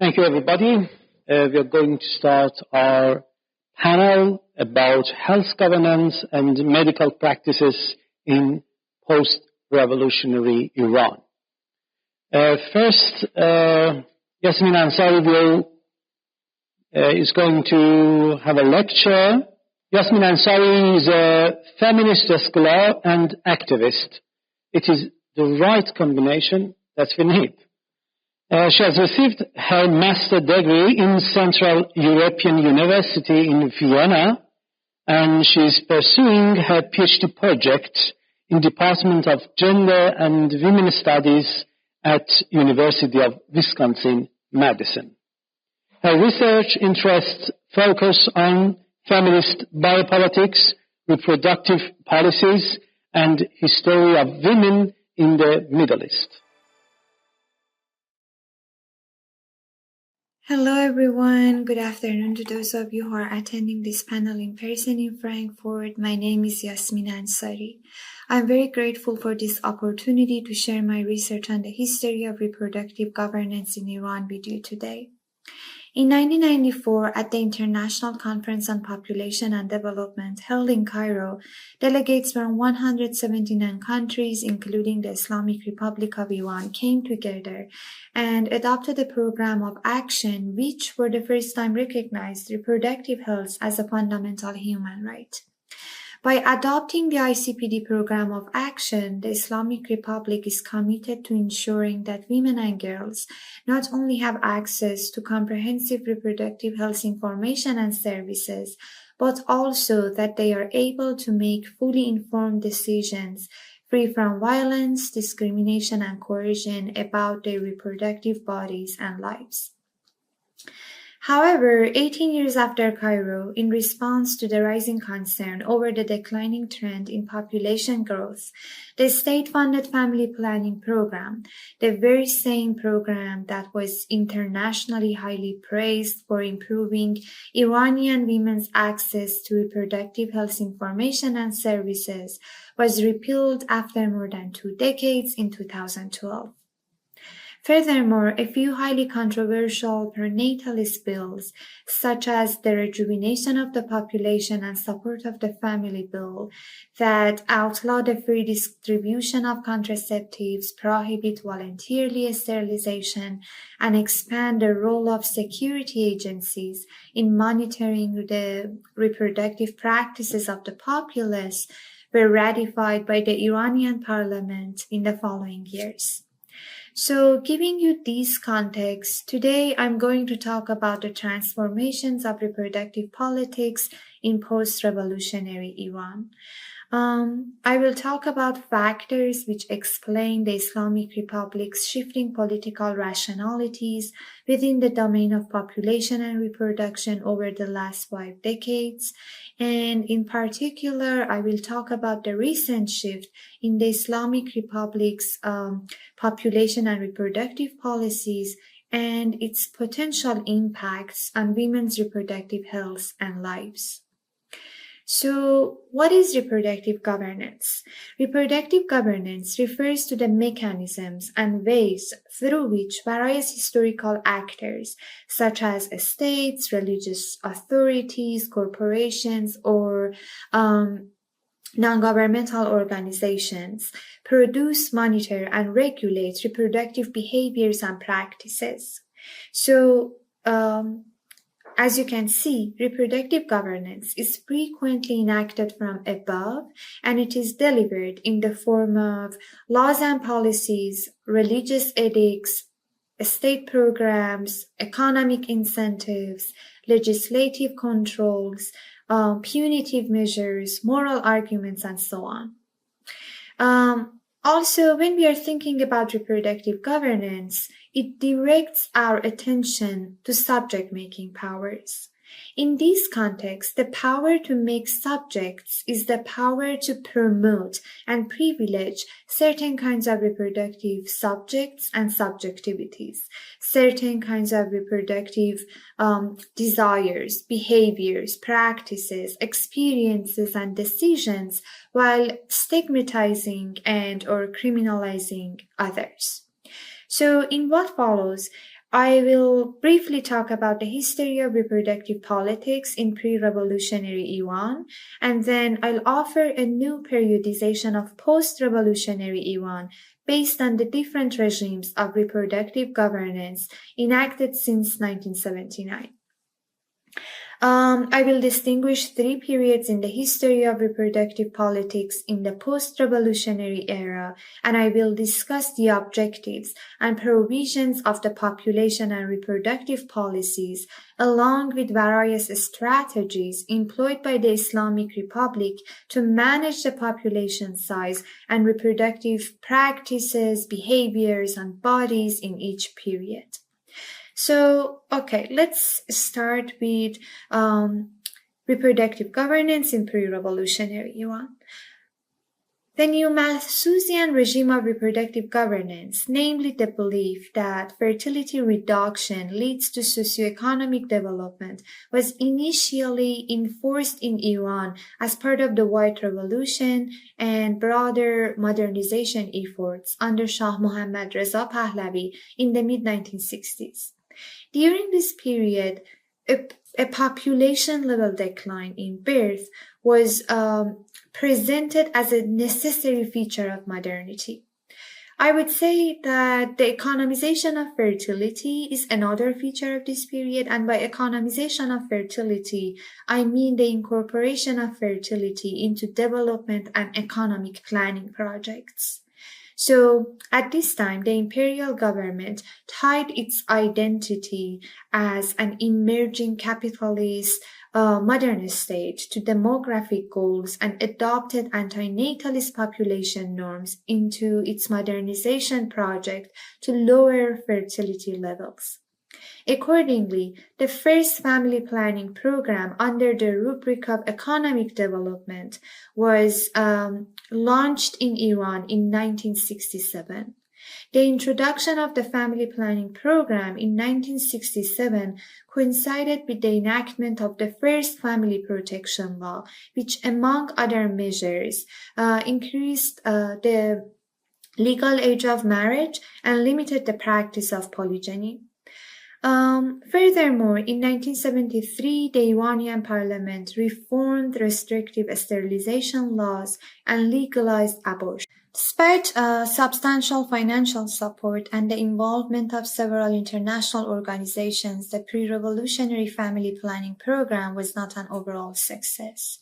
Thank you, everybody. We are going to start our panel about health governance and medical practices in post-revolutionary Iran. First, Yasmine Ansari is going to have a lecture. Yasmine Ansari is a feminist scholar and activist. It is the right combination that we need. She has received her master's degree in Central European University in Vienna, and she is pursuing her PhD project in Department of Gender and Women Studies at University of Wisconsin-Madison. Her research interests focus on feminist biopolitics, reproductive policies, and history of women in the Middle East. Hello everyone, good afternoon to those of you who are attending this panel in person in Frankfurt. My name is Yasmine Ansari. I'm very grateful for this opportunity to share my research on the history of reproductive governance in Iran with you today. In 1994, at the International Conference on Population and Development held in Cairo, delegates from 179 countries, including the Islamic Republic of Iran, came together and adopted a program of action which, for the first time, recognized reproductive health as a fundamental human right. By adopting the ICPD program of action, the Islamic Republic is committed to ensuring that women and girls not only have access to comprehensive reproductive health information and services, but also that they are able to make fully informed decisions free from violence, discrimination, and coercion about their reproductive bodies and lives. However, 18 years after Cairo, in response to the rising concern over the declining trend in population growth, the state-funded family planning program, the very same program that was internationally highly praised for improving Iranian women's access to reproductive health information and services, was repealed after more than 2 decades in 2012. Furthermore, a few highly controversial perinatalist bills, such as the Rejuvenation of the Population and Support of the Family Bill, that outlaw the free distribution of contraceptives, prohibit voluntarily sterilization, and expand the role of security agencies in monitoring the reproductive practices of the populace, were ratified by the Iranian parliament in the following years. So, giving you these contexts, today I'm going to talk about the transformations of reproductive politics in post-revolutionary Iran. I will talk about factors which explain the Islamic Republic's shifting political rationalities within the domain of population and reproduction over the last 5 decades. And in particular, I will talk about the recent shift in the Islamic Republic's population and reproductive policies and its potential impacts on women's reproductive health and lives. So, what is reproductive governance? Reproductive governance refers to the mechanisms and ways through which various historical actors, such as states, religious authorities, corporations, or non-governmental organizations, produce, monitor, and regulate reproductive behaviors and practices. So, as you can see, reproductive governance is frequently enacted from above, and it is delivered in the form of laws and policies, religious edicts, state programs, economic incentives, legislative controls, punitive measures, moral arguments, and so on. Also, when we are thinking about reproductive governance, it directs our attention to subject-making powers. In this context, the power to make subjects is the power to promote and privilege certain kinds of reproductive subjects and subjectivities, certain kinds of reproductive desires, behaviors, practices, experiences, and decisions, while stigmatizing and or criminalizing others. So in what follows, I will briefly talk about the history of reproductive politics in pre-revolutionary Iran, and then I'll offer a new periodization of post-revolutionary Iran based on the different regimes of reproductive governance enacted since 1979. I will distinguish three periods in the history of reproductive politics in the post-revolutionary era, and I will discuss the objectives and provisions of the population and reproductive policies, along with various strategies employed by the Islamic Republic to manage the population size and reproductive practices, behaviors, and bodies in each period. So, okay, let's start with reproductive governance in pre-revolutionary Iran. The new Malthusian regime of reproductive governance, namely the belief that fertility reduction leads to socioeconomic development, was initially enforced in Iran as part of the White Revolution and broader modernization efforts under Shah Mohammad Reza Pahlavi in the mid-1960s. During this period, a population-level decline in birth was presented as a necessary feature of modernity. I would say that the economization of fertility is another feature of this period, and by economization of fertility, I mean the incorporation of fertility into development and economic planning projects. So at this time, the imperial government tied its identity as an emerging capitalist modern state to demographic goals and adopted antinatalist population norms into its modernization project to lower fertility levels. Accordingly, the first family planning program under the rubric of economic development was launched in Iran in 1967. The introduction of the family planning program in 1967 coincided with the enactment of the first family protection law, which, among other measures, increased the legal age of marriage and limited the practice of polygyny. Furthermore, in 1973, the Iranian parliament reformed restrictive sterilization laws and legalized abortion. Despite substantial financial support and the involvement of several international organizations, the pre-revolutionary family planning program was not an overall success.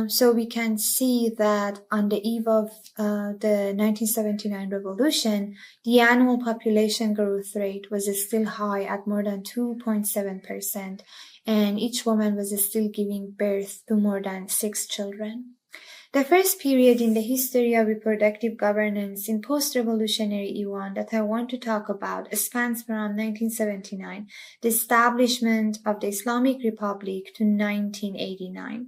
So we can see that on the eve of the 1979 revolution, the annual population growth rate was still high at more than 2.7%, and each woman was still giving birth to more than 6 children. The first period in the history of reproductive governance in post-revolutionary Iran that I want to talk about spans from 1979, the establishment of the Islamic Republic, to 1989.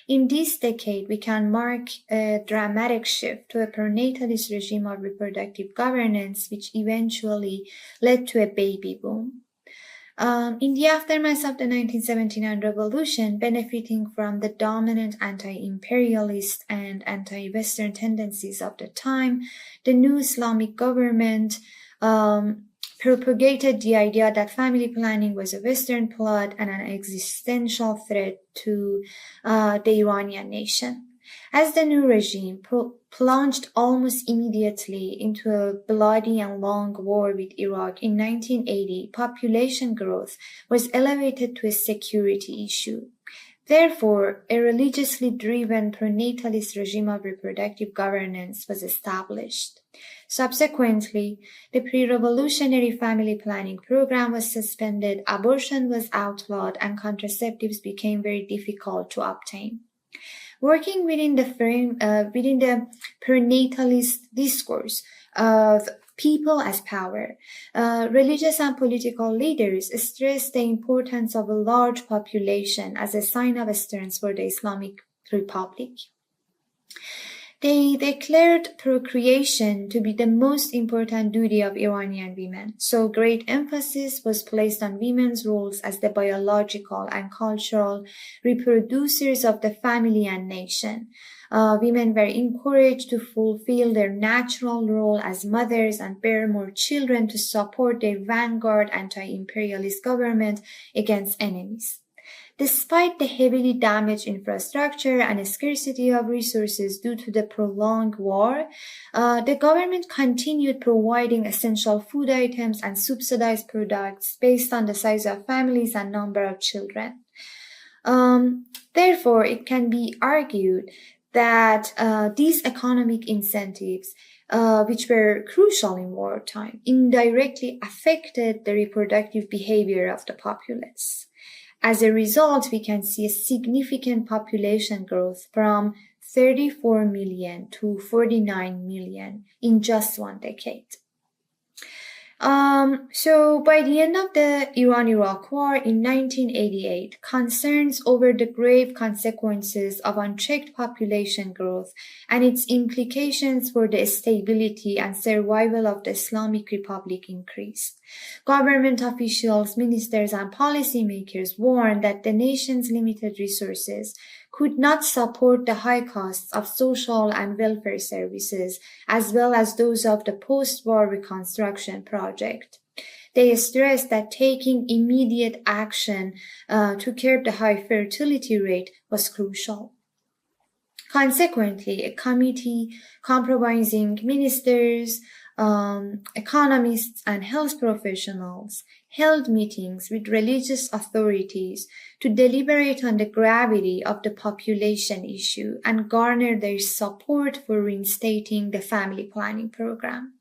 In this decade, we can mark a dramatic shift to a pronatalist regime of reproductive governance, which eventually led to a baby boom. In the aftermath of the 1979 revolution, benefiting from the dominant anti-imperialist and anti-Western tendencies of the time, the new Islamic government propagated the idea that family planning was a Western plot and an existential threat to the Iranian nation. As the new regime plunged almost immediately into a bloody and long war with Iraq in 1980, population growth was elevated to a security issue. Therefore, a religiously driven pronatalist regime of reproductive governance was established. Subsequently, the pre-revolutionary family planning program was suspended, abortion was outlawed, and contraceptives became very difficult to obtain. Working within the pronatalist discourse of people as power, religious and political leaders stressed the importance of a large population as a sign of strength for the Islamic Republic. They declared procreation to be the most important duty of Iranian women, so great emphasis was placed on women's roles as the biological and cultural reproducers of the family and nation. Women were encouraged to fulfill their natural role as mothers and bear more children to support their vanguard anti-imperialist government against enemies. Despite the heavily damaged infrastructure and a scarcity of resources due to the prolonged war, the government continued providing essential food items and subsidized products based on the size of families and number of children. Therefore, it can be argued that these economic incentives, which were crucial in wartime, indirectly affected the reproductive behavior of the populace. As a result, we can see a significant population growth from 34 million to 49 million in just one decade. So by the end of the Iran-Iraq War in 1988, concerns over the grave consequences of unchecked population growth and its implications for the stability and survival of the Islamic Republic increased. Government officials, ministers, and policymakers warned that the nation's limited resources could not support the high costs of social and welfare services, as well as those of the post-war reconstruction project. They stressed that taking immediate action to curb the high fertility rate was crucial. Consequently, a committee comprising ministers, economists, and health professionals held meetings with religious authorities to deliberate on the gravity of the population issue and garner their support for reinstating the family planning program.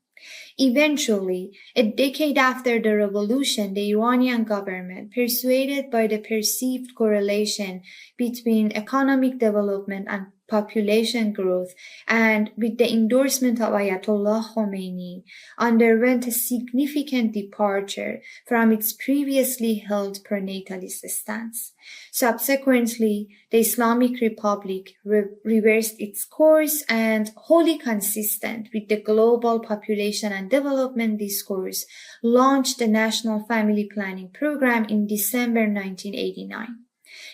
Eventually, a decade after the revolution, the Iranian government, persuaded by the perceived correlation between economic development and population growth, and with the endorsement of Ayatollah Khomeini, underwent a significant departure from its previously held prenatalist stance. Subsequently, the Islamic Republic reversed its course and, wholly consistent with the global population and development discourse, launched the National Family Planning Program in December 1989.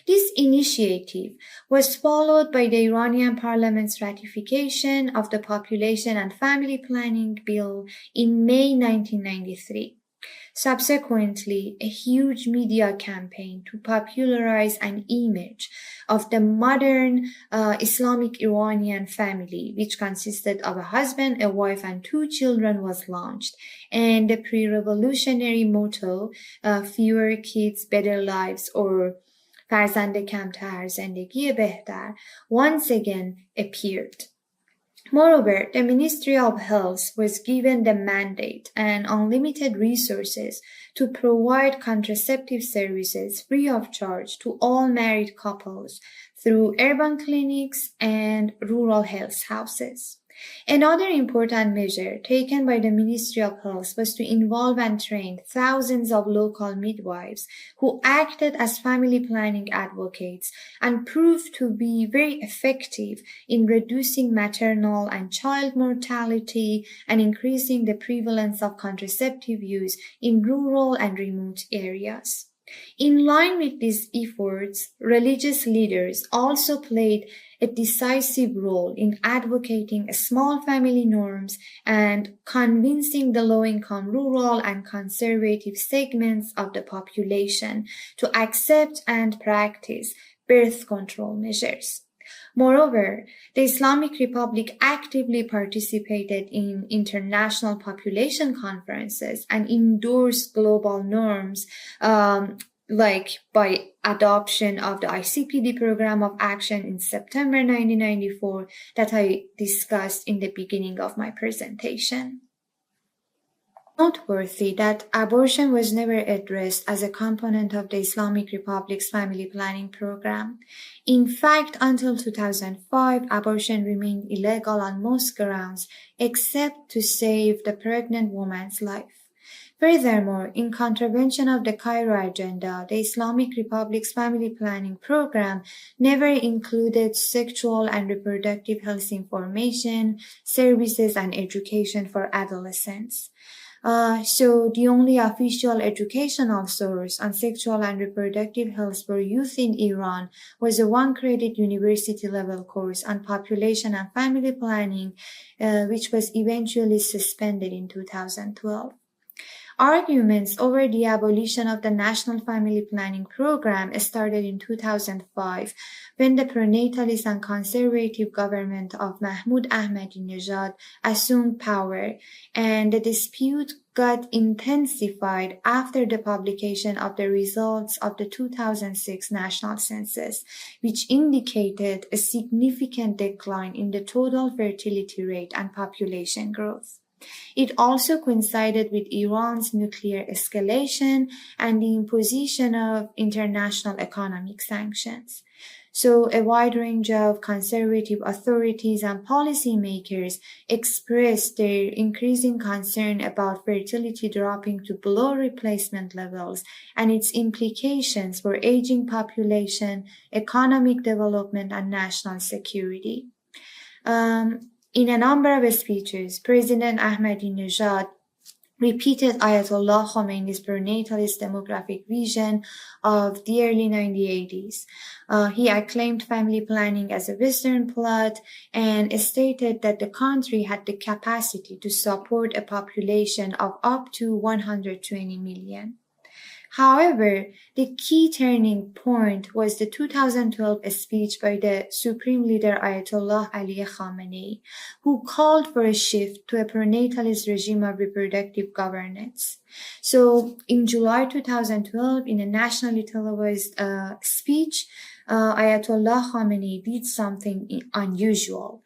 This initiative was followed by the Iranian parliament's ratification of the Population and Family Planning Bill in May 1993. Subsequently, a huge media campaign to popularize an image of the modern Islamic Iranian family, which consisted of a husband, a wife, and 2 children, was launched, and the pre-revolutionary motto, fewer kids, better lives, or فرزند کمتر زندگی بهتر, once again appeared. Moreover, the Ministry of Health was given the mandate and unlimited resources to provide contraceptive services free of charge to all married couples through urban clinics and rural health houses. Another important measure taken by the Ministry of Health was to involve and train thousands of local midwives who acted as family planning advocates and proved to be very effective in reducing maternal and child mortality and increasing the prevalence of contraceptive use in rural and remote areas. In line with these efforts, religious leaders also played a decisive role in advocating small family norms and convincing the low-income rural and conservative segments of the population to accept and practice birth control measures. Moreover, the Islamic Republic actively participated in international population conferences and endorsed global norms like by adoption of the ICPD Program of Action in September 1994 that I discussed in the beginning of my presentation. Noteworthy that abortion was never addressed as a component of the Islamic Republic's family planning program. In fact, until 2005, abortion remained illegal on most grounds except to save the pregnant woman's life. Furthermore, in contravention of the Cairo Agenda, the Islamic Republic's family planning program never included sexual and reproductive health information, services, and education for adolescents. So the only official educational source on sexual and reproductive health for youth in Iran was a one-credit university-level course on population and family planning, which was eventually suspended in 2012. Arguments over the abolition of the National Family Planning Program started in 2005 when the prenatalist and conservative government of Mahmoud Ahmadinejad assumed power, and the dispute got intensified after the publication of the results of the 2006 national census, which indicated a significant decline in the total fertility rate and population growth. It also coincided with Iran's nuclear escalation and the imposition of international economic sanctions. So a wide range of conservative authorities and policymakers expressed their increasing concern about fertility dropping to below replacement levels and its implications for aging population, economic development, and national security. In a number of speeches, President Ahmadinejad repeated Ayatollah Khomeini's prenatalist demographic vision of the early 1980s. He acclaimed family planning as a Western plot and stated that the country had the capacity to support a population of up to 120 million. However, the key turning point was the 2012 speech by the Supreme Leader Ayatollah Ali Khamenei, who called for a shift to a prenatalist regime of reproductive governance. So, in July 2012, in a nationally televised speech, Ayatollah Khamenei did something unusual.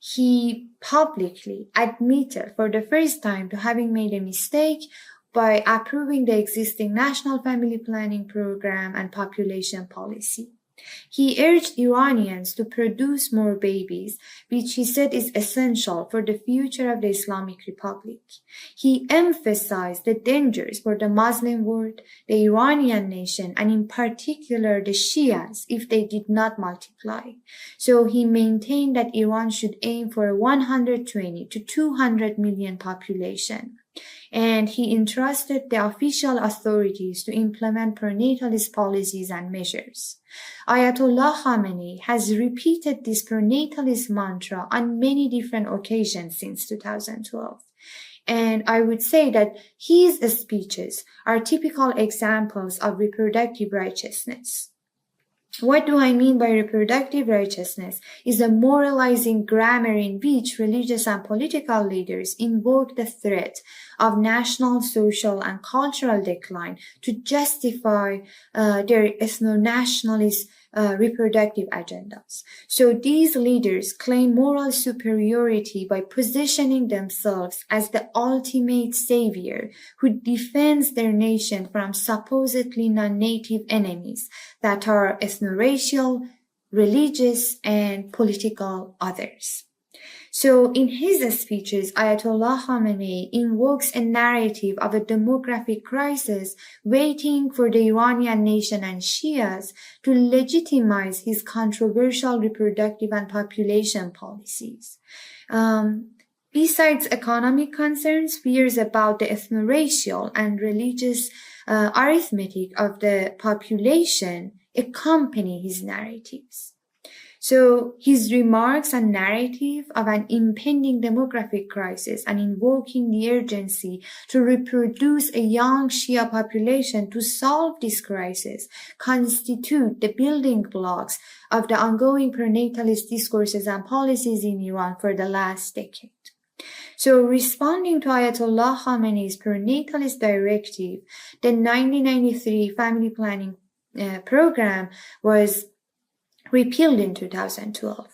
He publicly admitted for the first time to having made a mistake by approving the existing National Family Planning Program and population policy. He urged Iranians to produce more babies, which he said is essential for the future of the Islamic Republic. He emphasized the dangers for the Muslim world, the Iranian nation, and in particular the Shias if they did not multiply. So he maintained that Iran should aim for a 120 to 200 million population. And he entrusted the official authorities to implement prenatalist policies and measures. Ayatollah Khamenei has repeated this prenatalist mantra on many different occasions since 2012. And I would say that his speeches are typical examples of reproductive righteousness. What do I mean by reproductive righteousness is a moralizing grammar in which religious and political leaders invoke the threat of national, social, and cultural decline to justify their ethno-nationalist reproductive agendas. So these leaders claim moral superiority by positioning themselves as the ultimate savior who defends their nation from supposedly non-native enemies that are ethno-racial, religious, and political others. So in his speeches, Ayatollah Khamenei invokes a narrative of a demographic crisis waiting for the Iranian nation and Shias to legitimize his controversial reproductive and population policies. Besides economic concerns, fears about the ethno-racial and religious arithmetic of the population accompany his narratives. So his remarks and narrative of an impending demographic crisis and invoking the urgency to reproduce a young Shia population to solve this crisis constitute the building blocks of the ongoing prenatalist discourses and policies in Iran for the last decade. So responding to Ayatollah Khamenei's prenatalist directive, the 1993 family planning program was repealed in 2012,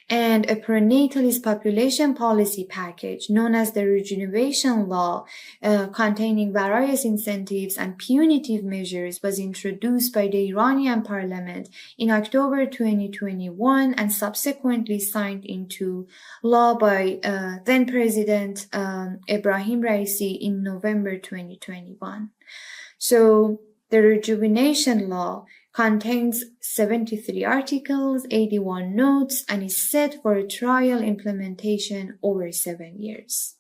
and a prenatalist population policy package known as the Rejuvenation Law, containing various incentives and punitive measures, was introduced by the Iranian parliament in October 2021 and subsequently signed into law by then President Ebrahim Raisi in November 2021. So the Rejuvenation Law contains 73 articles, 81 notes, and is set for a trial implementation over 7 years.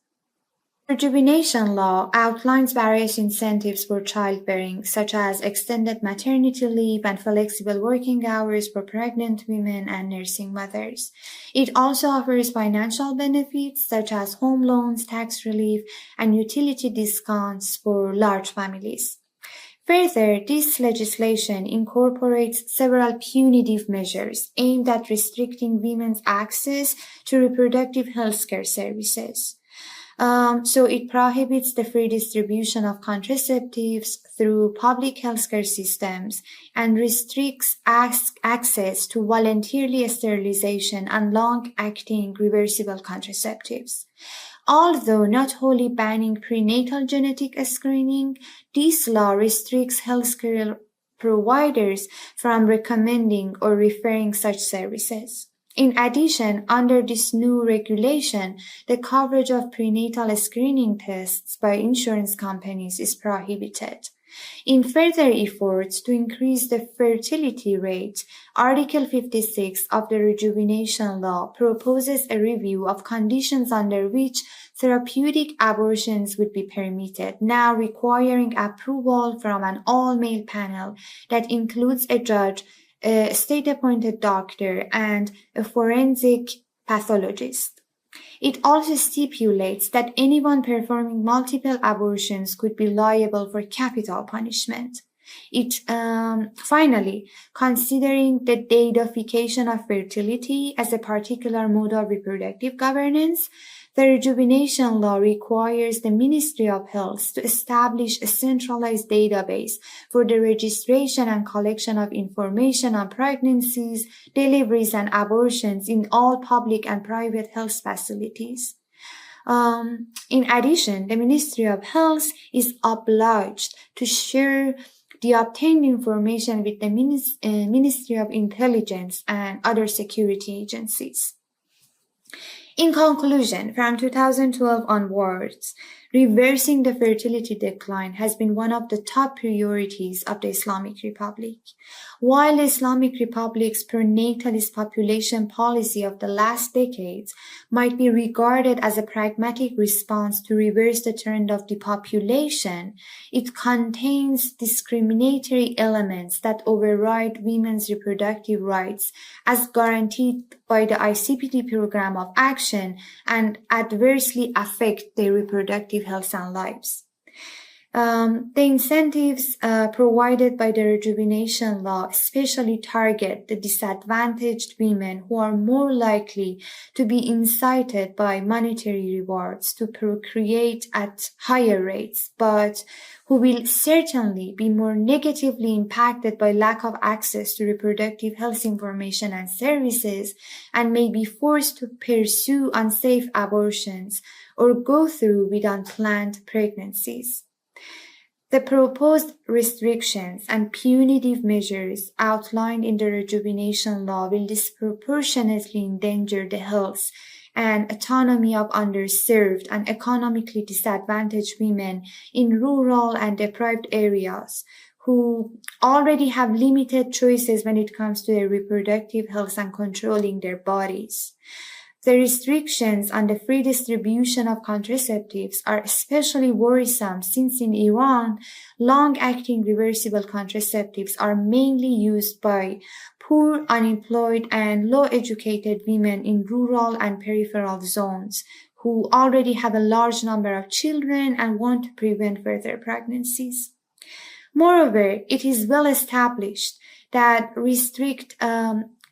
Rejuvenation law outlines various incentives for childbearing, such as extended maternity leave and flexible working hours for pregnant women and nursing mothers. It also offers financial benefits, such as home loans, tax relief, and utility discounts for large families. Further, this legislation incorporates several punitive measures aimed at restricting women's access to reproductive healthcare services. So it prohibits the free distribution of contraceptives through public healthcare systems and restricts access to voluntarily sterilization and long-acting reversible contraceptives. Although not wholly banning prenatal genetic screening, this law restricts healthcare providers from recommending or referring such services. In addition, under this new regulation, the coverage of prenatal screening tests by insurance companies is prohibited. In further efforts to increase the fertility rate, Article 56 of the Rejuvenation Law proposes a review of conditions under which therapeutic abortions would be permitted, now requiring approval from an all-male panel that includes a judge, a state-appointed doctor, and a forensic pathologist. It also stipulates that anyone performing multiple abortions could be liable for capital punishment. Finally, considering the deification of fertility as a particular mode of reproductive governance, the Rejuvenation Law requires the Ministry of Health to establish a centralized database for the registration and collection of information on pregnancies, deliveries, and abortions in all public and private health facilities. In addition, the Ministry of Health is obliged to share the obtained information with the Ministry of Intelligence and other security agencies. In conclusion, from 2012 onwards, reversing the fertility decline has been one of the top priorities of the Islamic Republic. While the Islamic Republic's pronatalist population policy of the last decades might be regarded as a pragmatic response to reverse the trend of depopulation, it contains discriminatory elements that override women's reproductive rights as guaranteed by the ICPD program of action and adversely affect their reproductive health and lives. The incentives provided by the Rejuvenation Law especially target the disadvantaged women who are more likely to be incited by monetary rewards to procreate at higher rates, but who will certainly be more negatively impacted by lack of access to reproductive health information and services and may be forced to pursue unsafe abortions or go through with unplanned pregnancies. The proposed restrictions and punitive measures outlined in the Rejuvenation Law will disproportionately endanger the health and autonomy of underserved and economically disadvantaged women in rural and deprived areas who already have limited choices when it comes to their reproductive health and controlling their bodies. The restrictions on the free distribution of contraceptives are especially worrisome since in Iran, long-acting reversible contraceptives are mainly used by poor, unemployed, and low-educated women in rural and peripheral zones who already have a large number of children and want to prevent further pregnancies. Moreover, it is well established that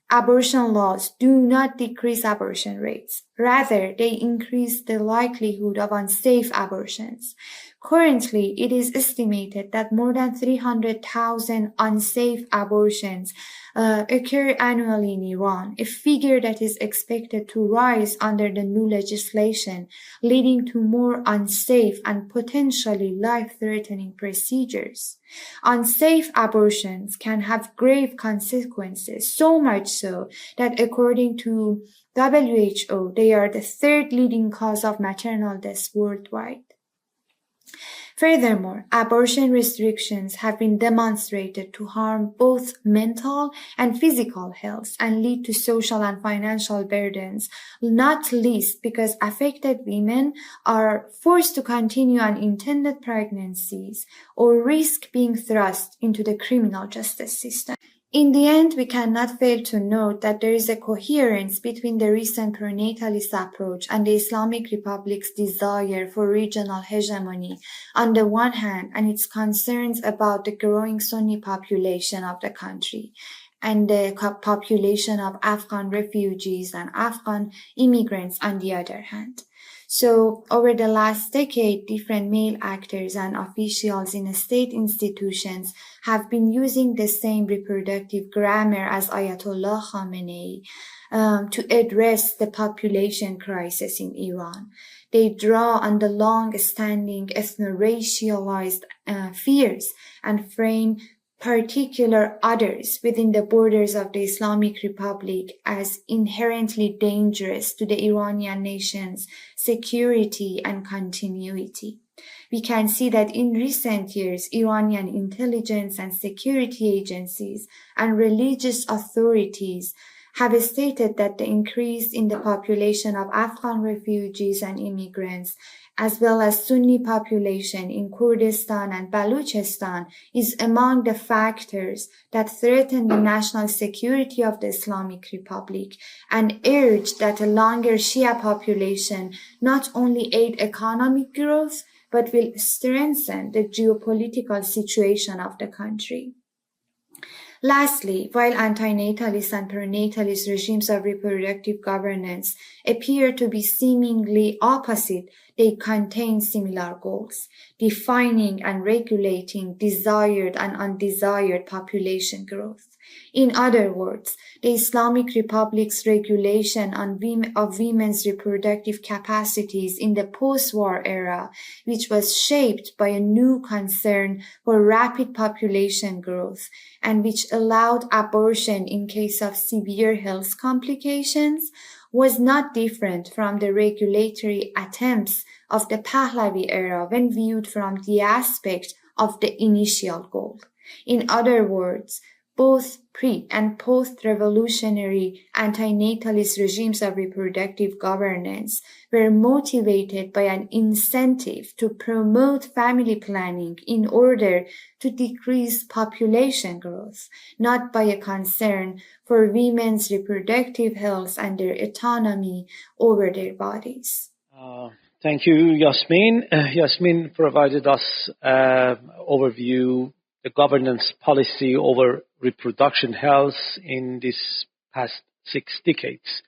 abortion laws do not decrease abortion rates. Rather, they increase the likelihood of unsafe abortions. Currently, it is estimated that more than 300,000 unsafe abortions occur annually in Iran, a figure that is expected to rise under the new legislation, leading to more unsafe and potentially life-threatening procedures. Unsafe abortions can have grave consequences, so much so that according to WHO, they are the third leading cause of maternal deaths worldwide. Furthermore, abortion restrictions have been demonstrated to harm both mental and physical health and lead to social and financial burdens, not least because affected women are forced to continue unintended pregnancies or risk being thrust into the criminal justice system. In the end, we cannot fail to note that there is a coherence between the recent perinatalist approach and the Islamic Republic's desire for regional hegemony on the one hand and its concerns about the growing Sunni population of the country and the population of Afghan refugees and Afghan immigrants on the other hand. So, over the last decade, different male actors and officials in state institutions have been using the same reproductive grammar as Ayatollah Khamenei to address the population crisis in Iran. They draw on the long-standing ethno-racialized fears and frame particular others within the borders of the Islamic Republic as inherently dangerous to the Iranian nation's security and continuity. We can see that in recent years, Iranian intelligence and security agencies and religious authorities have stated that the increase in the population of Afghan refugees and immigrants, as well as Sunni population in Kurdistan and Baluchistan, is among the factors that threaten the national security of the Islamic Republic, and urge that a longer Shia population not only aid economic growth, but will strengthen the geopolitical situation of the country. Lastly, while antinatalist and perinatalist regimes of reproductive governance appear to be seemingly opposite, they contain similar goals, defining and regulating desired and undesired population growth. In other words, the Islamic Republic's regulation of women's reproductive capacities in the post-war era, which was shaped by a new concern for rapid population growth and which allowed abortion in case of severe health complications, was not different from the regulatory attempts of the Pahlavi era when viewed from the aspect of the initial goal. In other words, both pre- and post-revolutionary antinatalist regimes of reproductive governance were motivated by an incentive to promote family planning in order to decrease population growth, not by a concern for women's reproductive health and their autonomy over their bodies. Thank you, Yasmine. Yasmine provided us overview the governance policy over reproduction health in this past 6 decades.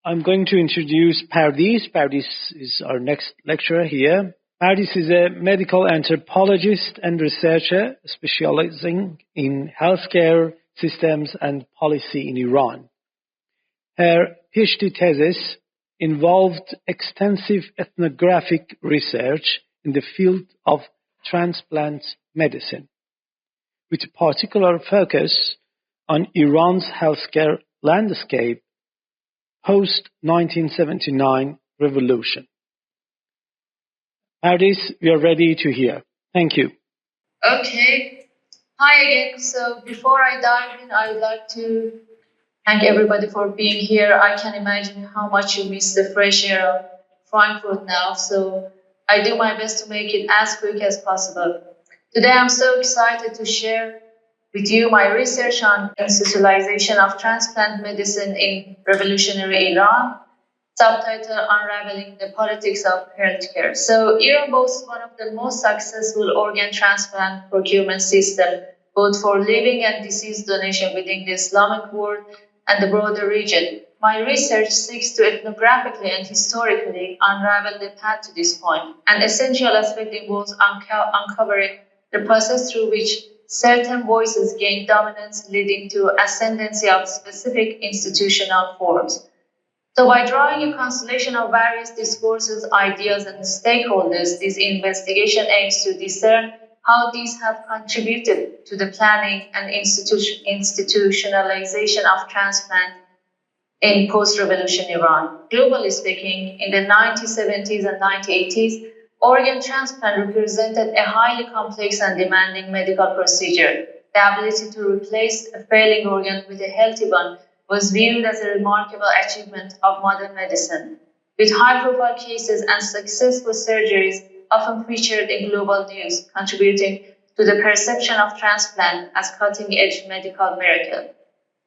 I'm going to introduce Pardis. Pardis is our next lecturer here. Pardis is a medical anthropologist and researcher specializing in healthcare systems and policy in Iran. Her PhD thesis involved extensive ethnographic research in the field of transplant medicine, with a particular focus on Iran's healthcare landscape post-1979 revolution. Pardis, we are ready to hear. Thank you. Okay. Hi again. So before I dive in, I would like to thank everybody for being here. I can imagine how much you miss the fresh air of Frankfurt now, so I do my best to make it as quick as possible. Today, I'm so excited to share with you my research on institutionalization of transplant medicine in revolutionary Iran, subtitle Unraveling the Politics of Healthcare. So Iran boasts one of the most successful organ transplant procurement system, both for living and deceased donation within the Islamic world and the broader region. My research seeks to ethnographically and historically unravel the path to this point. An essential aspect involves uncovering the process through which certain voices gain dominance, leading to ascendancy of specific institutional forms. So by drawing a constellation of various discourses, ideas, and stakeholders, this investigation aims to discern how these have contributed to the planning and institutionalization of transplant in post-revolution Iran. Globally speaking, in the 1970s and 1980s, organ transplant represented a highly complex and demanding medical procedure. The ability to replace a failing organ with a healthy one was viewed as a remarkable achievement of modern medicine, with high-profile cases and successful surgeries often featured in global news, contributing to the perception of transplant as cutting-edge medical miracle.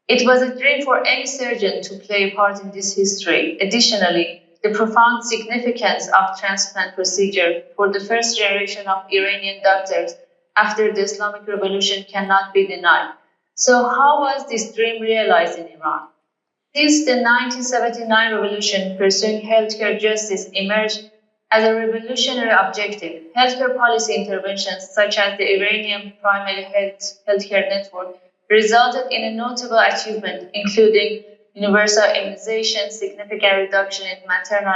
It was a dream for any surgeon to play a part in this history. Additionally, the profound significance of transplant procedure for the first generation of Iranian doctors after the Islamic Revolution cannot be denied. So how was this dream realized in Iran? Since the 1979 revolution, pursuing healthcare justice emerged as a revolutionary objective. Healthcare policy interventions such as the Iranian Primary Healthcare Network resulted in a notable achievement, including universal immunization, significant reduction in maternal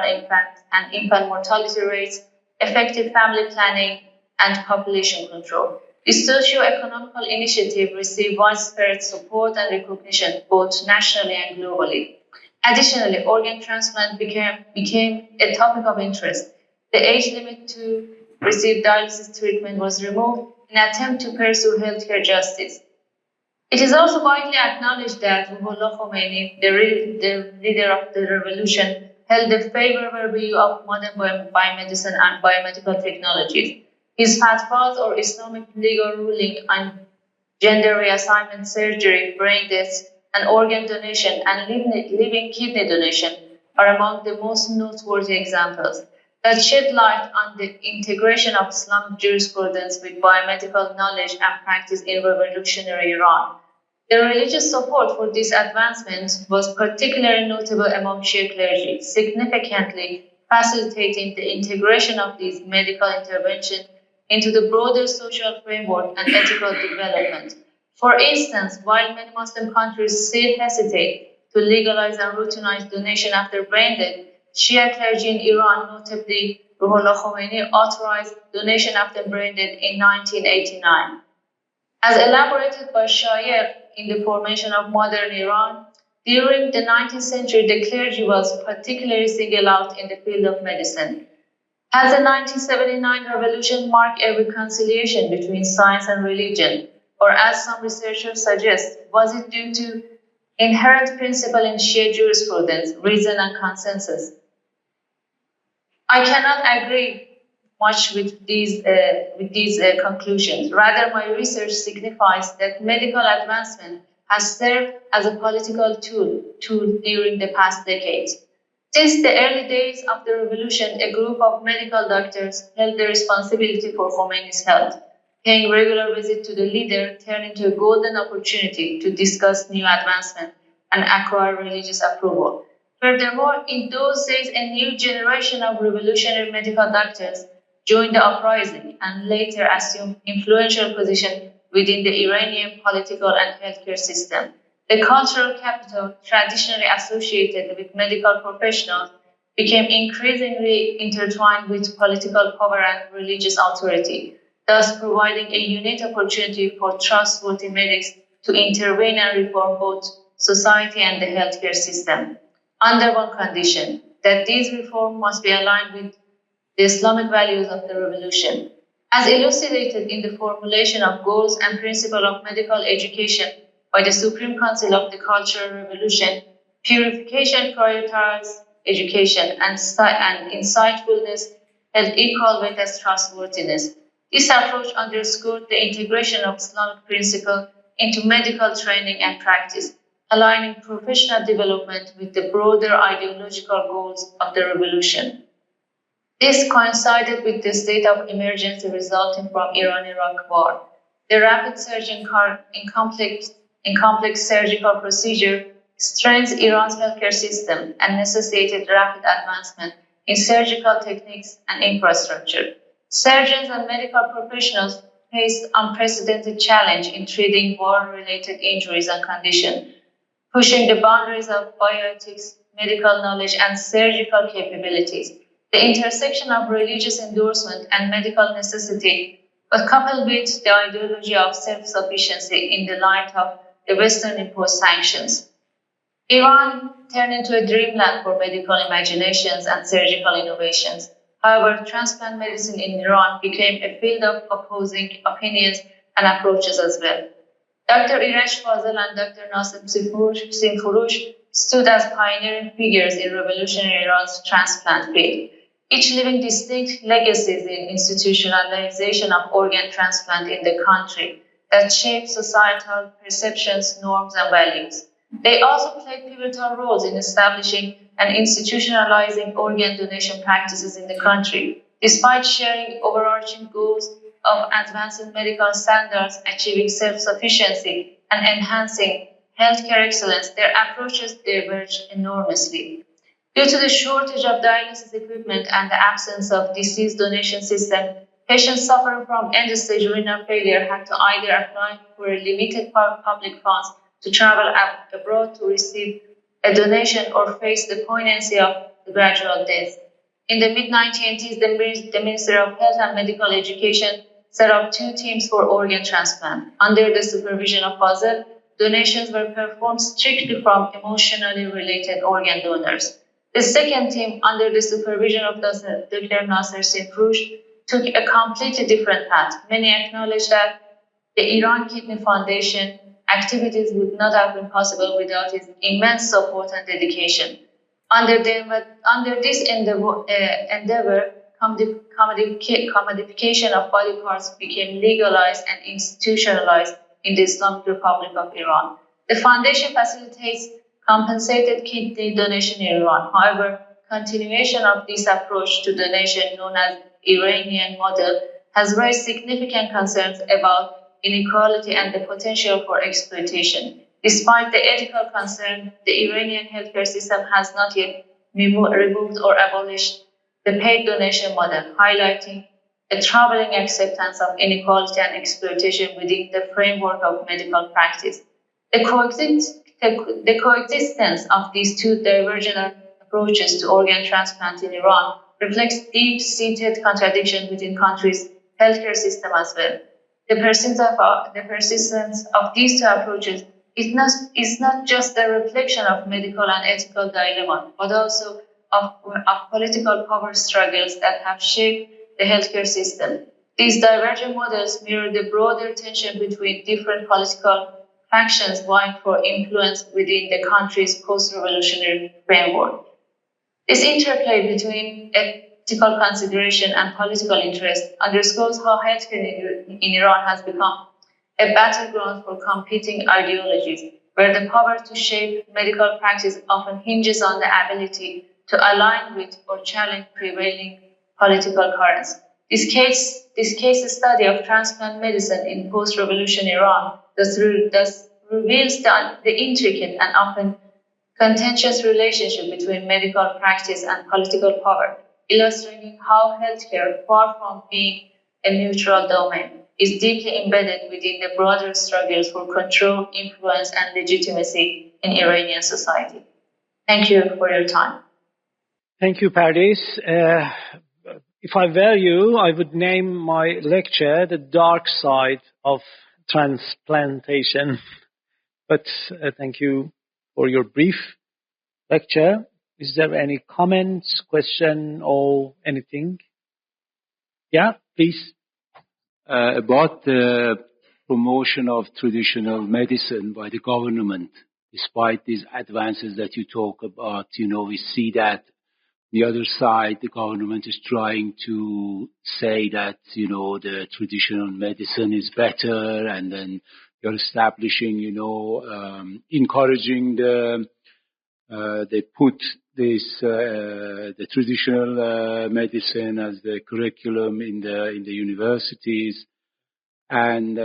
and infant mortality rates, effective family planning, and population control. This socio-economical initiative received widespread support and recognition both nationally and globally. Additionally, organ transplant became a topic of interest. The age limit to receive dialysis treatment was removed in an attempt to pursue healthcare justice. It is also widely acknowledged that Ruhollah Khomeini, the leader of the revolution, held a favorable view of modern biomedicine and biomedical technologies. His fatwas or Islamic legal ruling on gender reassignment surgery, brain deaths, and organ donation and living kidney donation are among the most noteworthy examples that shed light on the integration of Islamic jurisprudence with biomedical knowledge and practice in revolutionary Iran. The religious support for this advancement was particularly notable among Shia clergy, significantly facilitating the integration of these medical interventions into the broader social framework and ethical development. For instance, while many Muslim countries still hesitate to legalize and routinize donation after brain death, Shia clergy in Iran, notably Ruhollah Khomeini, authorized donation after brain death in 1989. As elaborated by Shaykh in the formation of modern Iran, during the 19th century, the clergy was particularly singled out in the field of medicine. Has the 1979 revolution marked a reconciliation between science and religion, or as some researchers suggest, was it due to inherent principle in Shia jurisprudence, reason, and consensus? I cannot agree much with these conclusions. Rather, my research signifies that medical advancement has served as a political tool during the past decades. Since the early days of the revolution, a group of medical doctors held the responsibility for Khomeini's health. Paying regular visits to the leader turned into a golden opportunity to discuss new advancement and acquire religious approval. Furthermore, in those days, a new generation of revolutionary medical doctors joined the uprising and later assumed influential positions within the Iranian political and healthcare system. The cultural capital traditionally associated with medical professionals became increasingly intertwined with political power and religious authority, thus providing a unique opportunity for trustworthy medics to intervene and reform both society and the healthcare system, under one condition, that these reforms must be aligned with the Islamic values of the revolution. As elucidated in the formulation of goals and principles of medical education by the Supreme Council of the Cultural Revolution, purification prioritized education and insightfulness held equal weight as trustworthiness. This approach underscored the integration of Islamic principles into medical training and practice, aligning professional development with the broader ideological goals of the revolution. This coincided with the state of emergency resulting from Iran-Iraq war. The rapid surge in complex surgical procedure strains Iran's healthcare system and necessitated rapid advancement in surgical techniques and infrastructure. Surgeons and medical professionals faced unprecedented challenge in treating war-related injuries and conditions, pushing the boundaries of bioethics, medical knowledge, and surgical capabilities. The intersection of religious endorsement and medical necessity was coupled with the ideology of self-sufficiency in the light of the Western-imposed sanctions. Iran turned into a dreamland for medical imaginations and surgical innovations. However, transplant medicine in Iran became a field of opposing opinions and approaches as well. Dr. Iresh Fazil and Dr. Nassim Simfurush stood as pioneering figures in revolutionary Iran's transplant field, each leaving distinct legacies in institutionalization of organ transplant in the country that shaped societal perceptions, norms, and values. They also played pivotal roles in establishing and institutionalizing organ donation practices in the country. Despite sharing overarching goals of advancing medical standards, achieving self-sufficiency, and enhancing healthcare excellence, their approaches diverged enormously. Due to the shortage of dialysis equipment and the absence of disease donation system, patients suffering from end-stage renal failure had to either apply for a limited public funds to travel abroad to receive a donation or face the poignancy of the gradual death. In the mid-1980s, the Ministry of Health and Medical Education set up 2 teams for organ transplant. Under the supervision of Fazil, donations were performed strictly from emotionally related organ donors. The second team, under the supervision of Dr. Nasser Simfurush, took a completely different path. Many acknowledge that the Iran Kidney Foundation activities would not have been possible without its immense support and dedication. Under this endeavor, commodification of body parts became legalized and institutionalized in the Islamic Republic of Iran. The foundation facilitates compensated kidney donation in Iran. However, continuation of this approach to donation, known as Iranian model, has raised significant concerns about inequality and the potential for exploitation. Despite the ethical concern, the Iranian healthcare system has not yet removed or abolished the paid donation model, highlighting a troubling acceptance of inequality and exploitation within the framework of medical practice. The coexistence of these 2 divergent approaches to organ transplant in Iran reflects deep-seated contradiction within country's healthcare system as well. The persistence of these 2 approaches is not just a reflection of medical and ethical dilemma, but also of political power struggles that have shaped the healthcare system. These divergent models mirror the broader tension between different political factions vying for influence within the country's post-revolutionary framework. This interplay between ethical consideration and political interest underscores how healthcare in Iran has become a battleground for competing ideologies, where the power to shape medical practice often hinges on the ability to align with or challenge prevailing political currents. This case study of transplant medicine in post-revolution Iran thus reveals the intricate and often contentious relationship between medical practice and political power, illustrating how healthcare, far from being a neutral domain, is deeply embedded within the broader struggles for control, influence, and legitimacy in Iranian society. Thank you for your time. Thank you, Pardis. If I were you, I would name my lecture The Dark Side of Transplantation. But thank you for your brief lecture. Is there any comments, question, or anything? Yeah, please. About the promotion of traditional medicine by the government, despite these advances that you talk about, we see that the other side, the government is trying to say that, the traditional medicine is better, and then you're establishing, encouraging they put this, the traditional medicine as the curriculum in the universities. And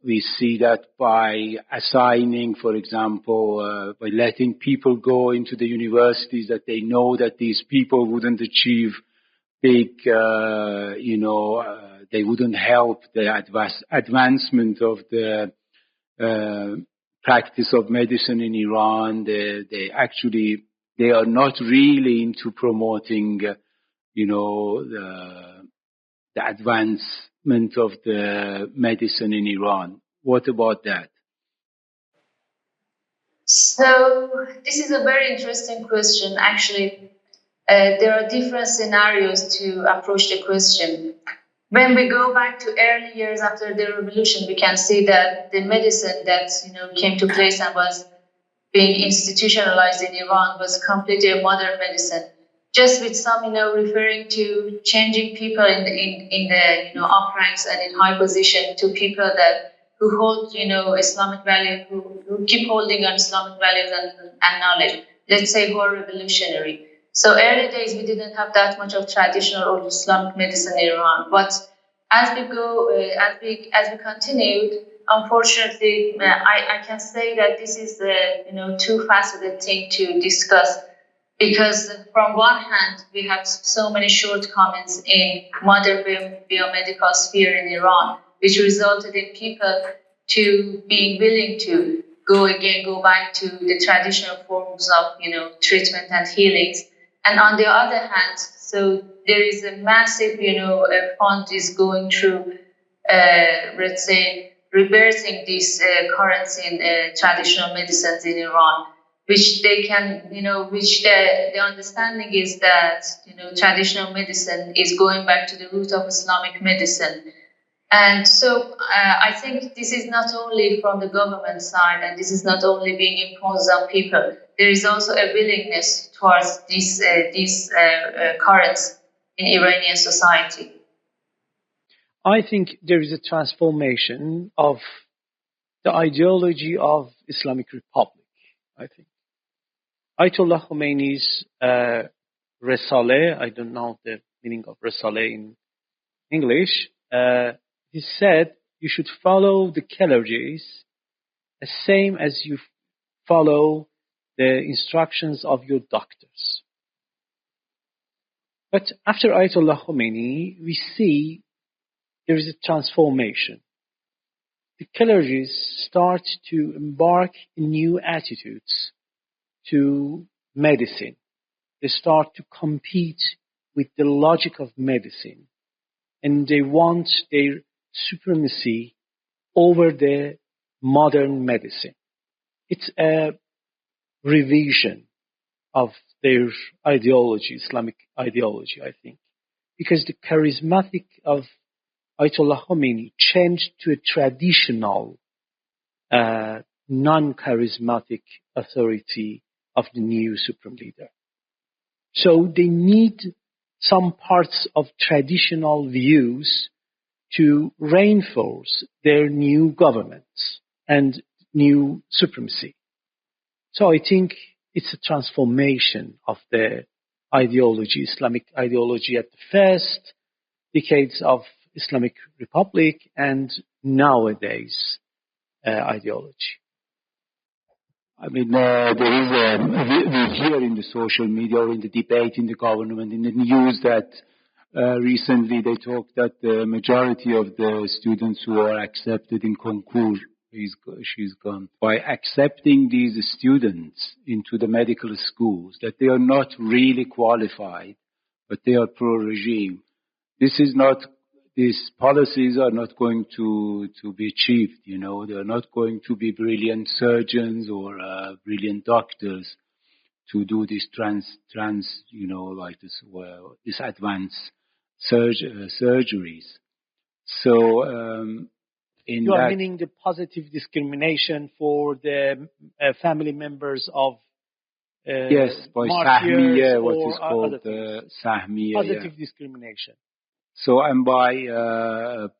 we see that by assigning, for example, by letting people go into the universities that they know that these people wouldn't achieve big, they wouldn't help the advancement of the practice of medicine in Iran. They are not really into promoting, the advancement of the medicine in Iran. What about that? So this is a very interesting question. Actually, there are different scenarios to approach the question. When we go back to early years after the revolution, we can see that the medicine that came to place and was being institutionalized in Iran was completely a modern medicine. Just with some, referring to changing people in the up ranks and in high position to people who hold Islamic values, who keep holding on Islamic values and knowledge. Let's say who are revolutionary. So early days we didn't have that much of traditional or Islamic medicine in Iran. But as we go, as we continued, unfortunately, I can say that this is the two-faceted thing to discuss, because from one hand we have so many shortcomings in modern biomedical sphere in Iran, which resulted in people to being willing to go back to the traditional forms of treatment and healings. And on the other hand, so there is a massive fund is going through let's say reversing these currents in traditional medicines in Iran, which they can, which the understanding is that, traditional medicine is going back to the root of Islamic medicine. And so I think this is not only from the government side, and this is not only being imposed on people. There is also a willingness towards these currents in Iranian society. I think there is a transformation of the ideology of Islamic Republic, I think. Ayatollah Khomeini's Risale, I don't know the meaning of Risale in English, he said you should follow the clergies the same as you follow the instructions of your doctors. But after Ayatollah Khomeini, we see there is a transformation. The clergies start to embark in new attitudes to medicine. They start to compete with the logic of medicine, and they want their supremacy over the modern medicine. It's a revision of their ideology, Islamic ideology, I think, because the charismatic of Ayatollah Khomeini changed to a traditional, non-charismatic authority of the new supreme leader. So they need some parts of traditional views to reinforce their new governments and new supremacy. So I think it's a transformation of the ideology, Islamic ideology at the first decades of Islamic Republic and nowadays ideology. I mean, there is we hear in the social media or in the debate in the government, in the news that recently they talked that the majority of the students who are accepted in concours, she's gone, by accepting these students into the medical schools, that they are not really qualified, but they are pro-regime. These policies are not going to be achieved, They are not going to be brilliant surgeons or brilliant doctors to do this like this advanced surgeries. So, you are meaning the positive discrimination for the family members of yes, by Sahmiya, what is called Sahmiya. Positive discrimination. So, and by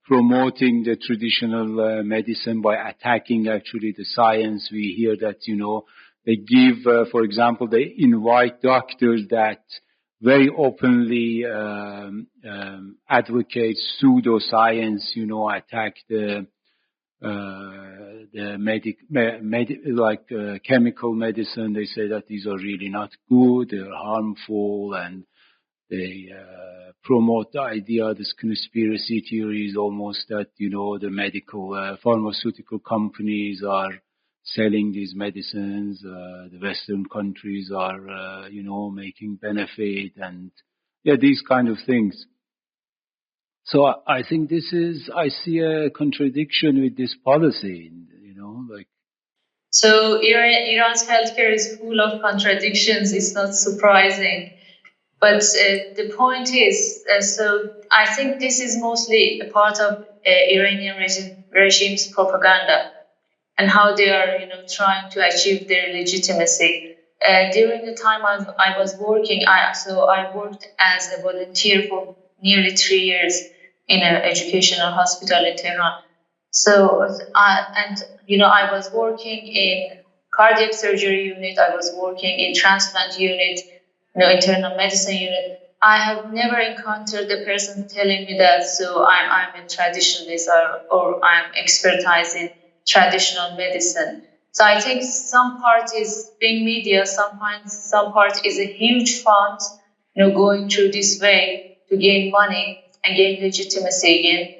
promoting the traditional medicine, by attacking actually the science, we hear that, they give, for example, they invite doctors that very openly advocate pseudoscience, attack the chemical medicine. They say that these are really not good, they're harmful, and they promote the idea, this conspiracy theories almost that, the medical, pharmaceutical companies are selling these medicines, the Western countries are, making benefit and, these kind of things. So I think I see a contradiction with this policy, So Iran's healthcare is full of contradictions. It's not surprising. But the point is, so I think this is mostly a part of Iranian regime's propaganda and how they are, trying to achieve their legitimacy. During the time I was working, I worked as a volunteer for nearly 3 years in an educational hospital in Tehran. So, I was working in cardiac surgery unit. I was working in transplant unit, internal medicine unit. I have never encountered a person telling me that, so I'm a traditionalist or I'm expertising traditional medicine. So I think some part is being media, some part is a huge fund, going through this way to gain money and gain legitimacy again.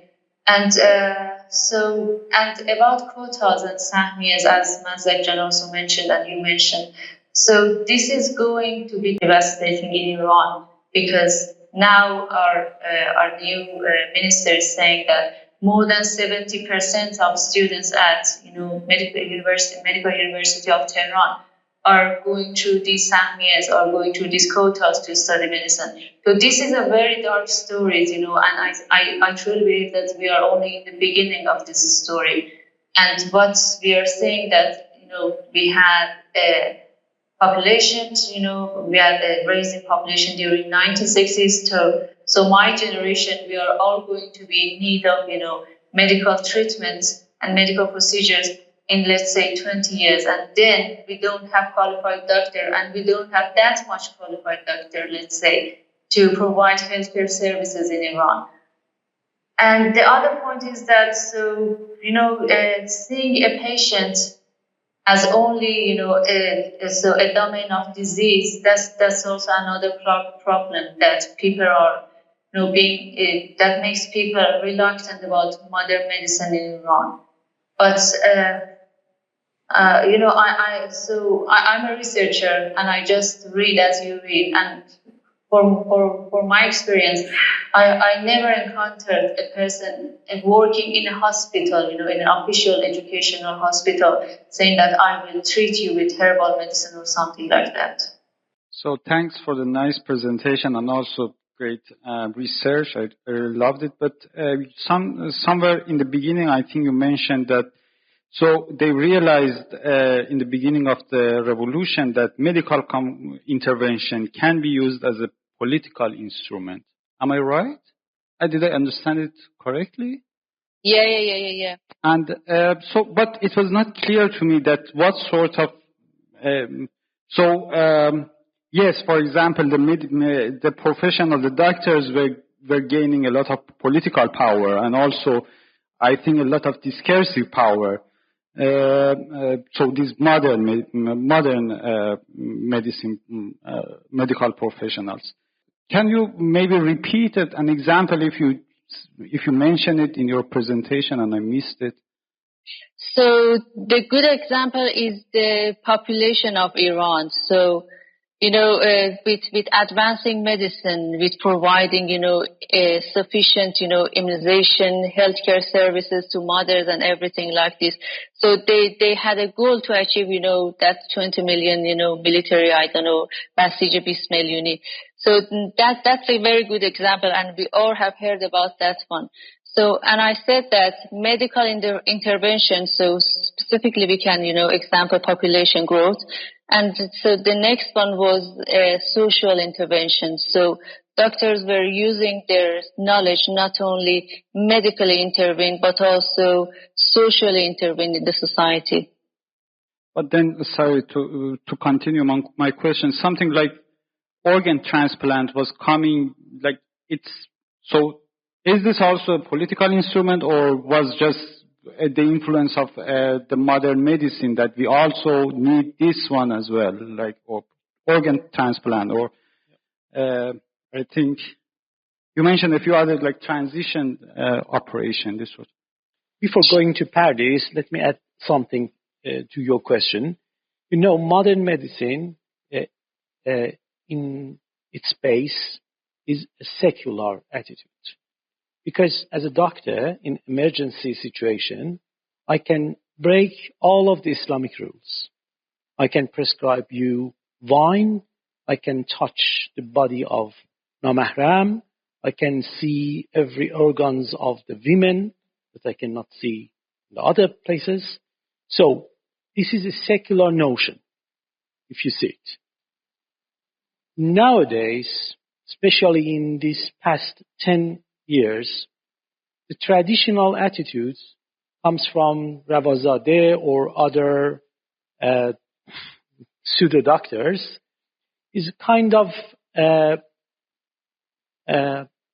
And about quotas and sahmiyas, as Mazdak also mentioned and you mentioned. So this is going to be devastating in Iran because now our new minister is saying that more than 70% of students at Medical University of Tehran are going through these sahmiyas or going through these quotas to study medicine. So this is a very dark story, and I truly believe that we are only in the beginning of this story. And what we are saying that, we had a population, we had a rising population during 1960s. So my generation, we are all going to be in need of, medical treatments and medical procedures in, let's say, 20 years. And then we don't have qualified doctor and we don't have that much qualified doctor, let's say, to provide healthcare services in Iran. And the other point is that, seeing a patient as only, a domain of disease, that's also another problem that people are, that makes people reluctant about modern medicine in Iran. But, I'm a researcher and I just read as you read. And for my experience, I never encountered a person working in a hospital, in an official educational hospital, saying that I will treat you with herbal medicine or something like that. So thanks for the nice presentation and also great research. I really loved it. But somewhere in the beginning, I think you mentioned that so they realized in the beginning of the revolution that medical intervention can be used as a political instrument. Am I right? Did I understand it correctly? Yeah. And but it was not clear to me that what sort of yes, for example, the profession of the doctors were gaining a lot of political power and also, I think, a lot of discursive power. So these modern medicine medical professionals. Can you maybe repeat it, an example if you mentioned it in your presentation and I missed it? So the good example is the population of Iran. So, with advancing medicine, with providing, sufficient, immunization, healthcare services to mothers and everything like this. So they had a goal to achieve, that 20 million, military, Basij Bismail unit. So that's a very good example, and we all have heard about that one. So, and I said that medical intervention, so specifically we can, example population growth. And so the next one was social intervention. So doctors were using their knowledge not only medically intervene, but also socially intervene in the society. But then, sorry, to continue my question, something like organ transplant was coming, like so is this also a political instrument or was just the influence of the modern medicine that we also need this one as well, like or organ transplant or I think you mentioned a few other like transition operation. This was. Before going to Pardis, let me add something to your question. Modern medicine in its base is a secular attitude. Because as a doctor in emergency situation, I can break all of the Islamic rules. I can prescribe you wine. I can touch the body of namahram. I can see every organs of the women that I cannot see in the other places. So this is a secular notion, if you see it. Nowadays, especially in these past 10 years, the traditional attitudes comes from Ravazadeh or other pseudo-doctors is kind of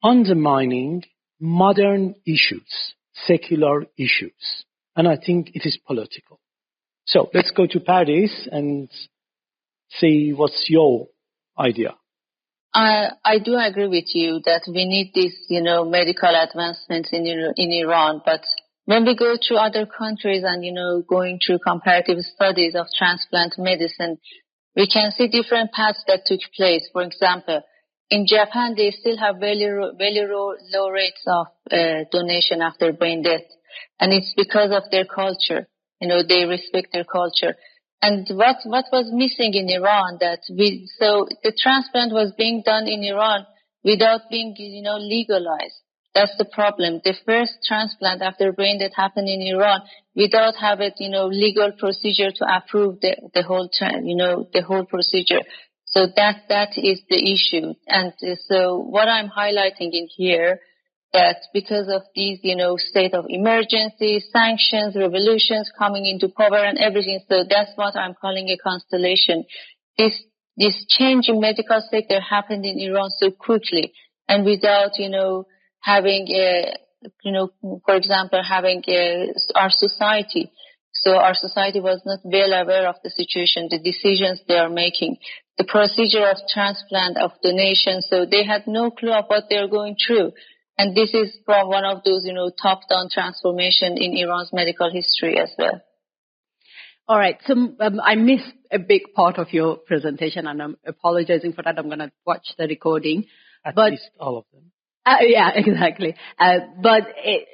undermining modern issues, secular issues. And I think it is political. So let's go to Pardis and see what's your idea. I do agree with you that we need these, medical advancements in Iran. But when we go to other countries and, going through comparative studies of transplant medicine, we can see different paths that took place. For example, in Japan, they still have very low rates of donation after brain death. And it's because of their culture. They respect their culture. And what was missing in Iran so the transplant was being done in Iran without being, legalized. That's the problem. The first transplant after brain death happened in Iran without having, legal procedure to approve the whole procedure. So that is the issue. And so what I'm highlighting in here, that because of these, state of emergency, sanctions, revolutions coming into power and everything. So that's what I'm calling a constellation. This change in medical sector happened in Iran so quickly and without, having for example, our society. So our society was not well aware of the situation, the decisions they are making, the procedure of transplant, of donation. So they had no clue of what they're going through. And this is from one of those, top-down transformation in Iran's medical history as well. All right. So I missed a big part of your presentation, and I'm apologizing for that. I'm going to watch the recording. At least all of them. Yeah, exactly. But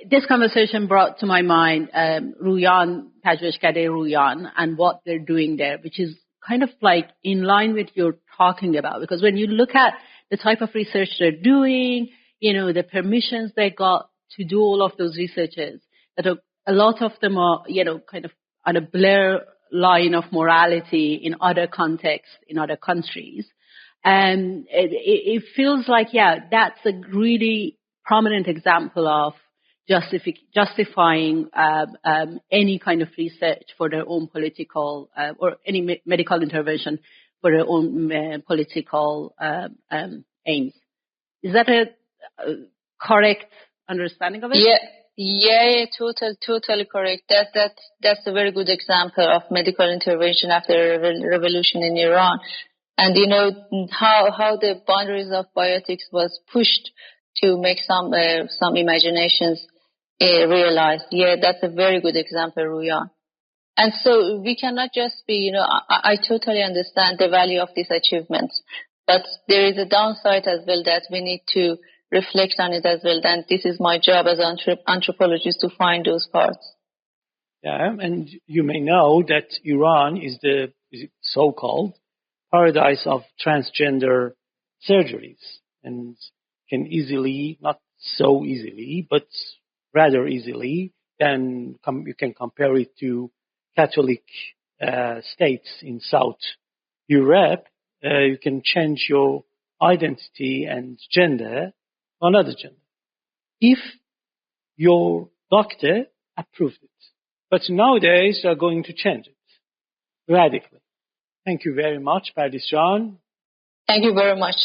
this conversation brought to my mind Ruyan, Pajveshkade Ruyan, and what they're doing there, which is kind of like in line with you're talking about. Because when you look at the type of research they're doing, the permissions they got to do all of those researches, that a lot of them are, kind of on a blur line of morality in other contexts, in other countries. And it feels like, that's a really prominent example of justifying any kind of research for their own political or any medical intervention for their own political aims. Is that a correct understanding of it? Yeah, totally correct. That's a very good example of medical intervention after a revolution in Iran. And how the boundaries of bioethics was pushed to make some imaginations realized. Yeah, that's a very good example, Ruyan. And so we cannot just be, I totally understand the value of these achievements, but there is a downside as well that we need to reflect on it as well. And this is my job as an anthropologist to find those parts. Yeah, and you may know that Iran is the so-called paradise of transgender surgeries, and can easily, not so easily, but rather easily, you can compare it to Catholic states in South Europe. You can change your identity and gender to another gender if your doctor approved it. But nowadays they are going to change it radically. Thank you very much, Pardis John. Thank you very much.